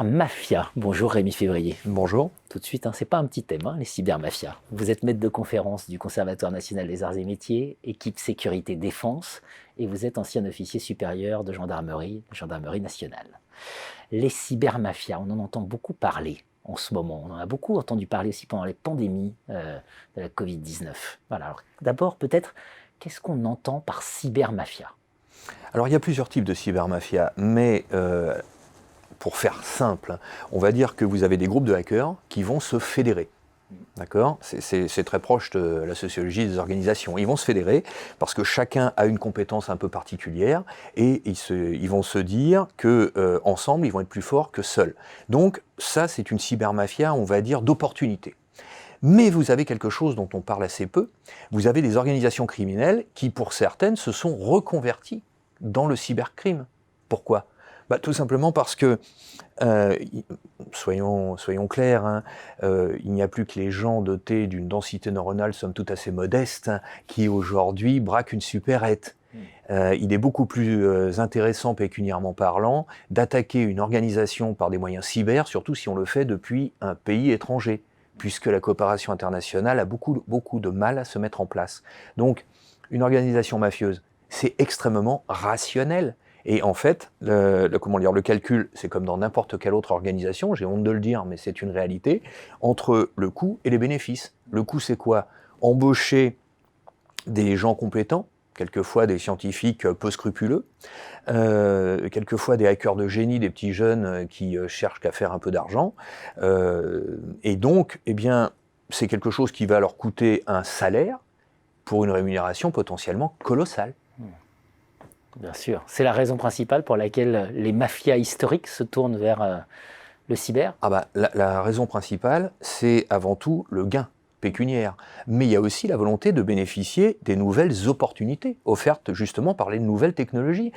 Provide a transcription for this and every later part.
cybermafia. Bonjour Rémi Février. Bonjour. Tout de suite, c'est pas un petit thème, les cybermafias. Vous êtes maître de conférence du Conservatoire national des arts et métiers, équipe sécurité défense, et vous êtes ancien officier supérieur de gendarmerie nationale. Les cybermafias, on en entend beaucoup parler en ce moment. On en a beaucoup entendu parler aussi pendant les pandémies de la Covid-19. Voilà. Alors, d'abord, peut-être, qu'est-ce qu'on entend par cybermafia ? Alors, il y a plusieurs types de cybermafia, mais pour faire simple, on va dire que vous avez des groupes de hackers qui vont se fédérer. D'accord ? C'est très proche de la sociologie des organisations. Ils vont se fédérer parce que chacun a une compétence un peu particulière et ils vont se dire qu'ensemble, ils vont être plus forts que seuls. Donc ça, c'est une cybermafia, on va dire, d'opportunité. Mais vous avez quelque chose dont on parle assez peu. Vous avez des organisations criminelles qui, pour certaines, se sont reconverties dans le cybercrime. Pourquoi ? Tout simplement parce que, soyons clairs, il n'y a plus que les gens dotés d'une densité neuronale somme toute assez modeste qui aujourd'hui braquent une supérette. Il est beaucoup plus intéressant pécuniairement parlant d'attaquer une organisation par des moyens cyber, surtout si on le fait depuis un pays étranger, puisque la coopération internationale a beaucoup de mal à se mettre en place. Donc, une organisation mafieuse, c'est extrêmement rationnel. Et en fait, le calcul, c'est comme dans n'importe quelle autre organisation, j'ai honte de le dire, mais c'est une réalité, entre le coût et les bénéfices. Le coût, c'est quoi ? Embaucher des gens compétents, quelquefois des scientifiques peu scrupuleux, quelquefois des hackers de génie, des petits jeunes qui cherchent qu'à faire un peu d'argent. Et donc, c'est quelque chose qui va leur coûter un salaire pour une rémunération potentiellement colossale. Bien sûr. C'est la raison principale pour laquelle les mafias historiques se tournent vers le cyber ? La raison principale, c'est avant tout le gain pécuniaire. Mais il y a aussi la volonté de bénéficier des nouvelles opportunités offertes justement par les nouvelles technologies.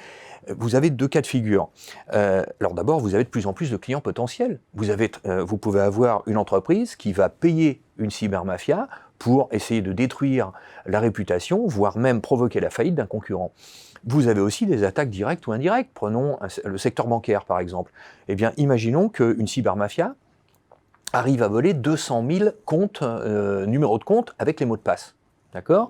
Vous avez deux cas de figure. Alors d'abord, vous avez de plus en plus de clients potentiels. Vous pouvez avoir une entreprise qui va payer une cybermafia pour essayer de détruire la réputation, voire même provoquer la faillite d'un concurrent. Vous avez aussi des attaques directes ou indirectes. Prenons le secteur bancaire, par exemple. Imaginons qu'une cybermafia arrive à voler 200 000 comptes, numéros de compte avec les mots de passe. D'accord ?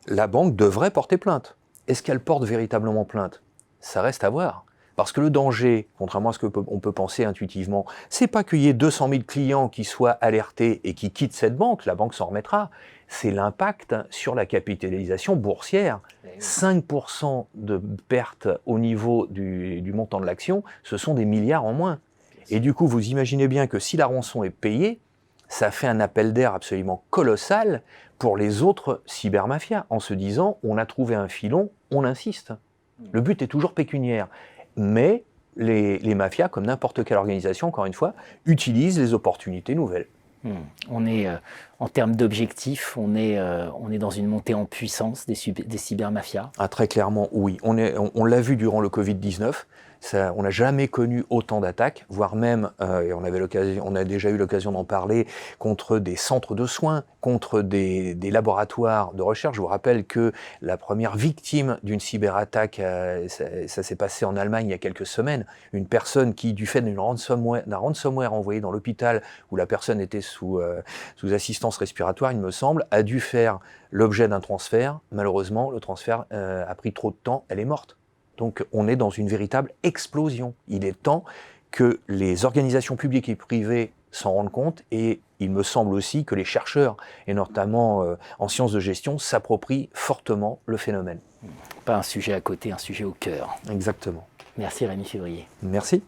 La banque devrait porter plainte. Est-ce qu'elle porte véritablement plainte ? Ça reste à voir. Parce que le danger, contrairement à ce qu'on peut penser intuitivement, c'est pas qu'il y ait 200 000 clients qui soient alertés et qui quittent cette banque, la banque s'en remettra. C'est l'impact sur la capitalisation boursière. 5% de pertes au niveau du montant de l'action, ce sont des milliards en moins. Et du coup, vous imaginez bien que si la rançon est payée, ça fait un appel d'air absolument colossal pour les autres cybermafias, en se disant, on a trouvé un filon, on insiste. Le but est toujours pécuniaire. Mais les mafias, comme n'importe quelle organisation, encore une fois, utilisent les opportunités nouvelles. On est, en termes d'objectifs, on est dans une montée en puissance des cybermafias. Très clairement, oui. On l'a vu durant le Covid-19. On n'a jamais connu autant d'attaques, voire même, et on a déjà eu l'occasion d'en parler, contre des centres de soins, contre des laboratoires de recherche. Je vous rappelle que la première victime d'une cyberattaque, ça s'est passé en Allemagne il y a quelques semaines. Une personne qui, du fait d'un ransomware envoyé dans l'hôpital, où la personne était sous assistance respiratoire, il me semble, a dû faire l'objet d'un transfert. Malheureusement, le transfert a pris trop de temps, elle est morte. Donc on est dans une véritable explosion. Il est temps que les organisations publiques et privées s'en rendent compte et il me semble aussi que les chercheurs, et notamment en sciences de gestion, s'approprient fortement le phénomène. Pas un sujet à côté, un sujet au cœur. Exactement. Merci Rémi Février. Merci.